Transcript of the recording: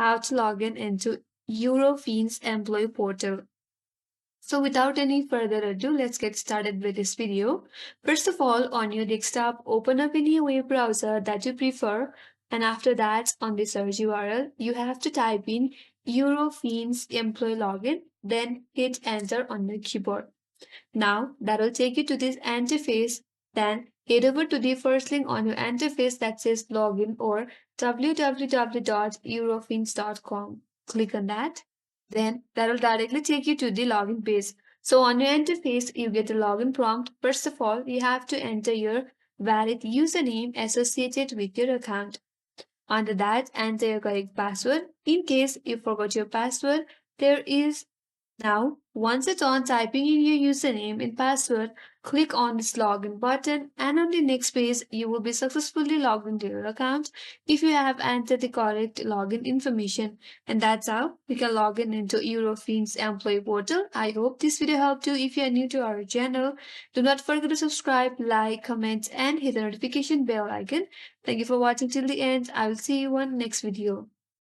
how to log in into Eurofins Employee Portal. So without any further ado, let's get started with this video. First of all, on your desktop, open up any web browser that you prefer, and after that, on the search URL, you have to type in Eurofins Employee Login, then hit enter on the keyboard. Now that will take you to this interface. Then head over to the first link on your interface that says login or www.eurofins.com. Click on that. Then that will directly take you to the login page. So on your interface, you get a login prompt. First of all, you have to enter your valid username associated with your account. Under that, enter your correct password. In case you forgot your password, there is now, once it's on typing in your username and password, click on this login button and on the next page you will be successfully logged into your account if you have entered the correct login information. And that's how you can log in into Eurofins Employee Portal. I hope this video helped you. If you are new to our channel, do not forget to subscribe, like, comment and hit the notification bell icon. Thank you for watching till the end. I will see you on next video.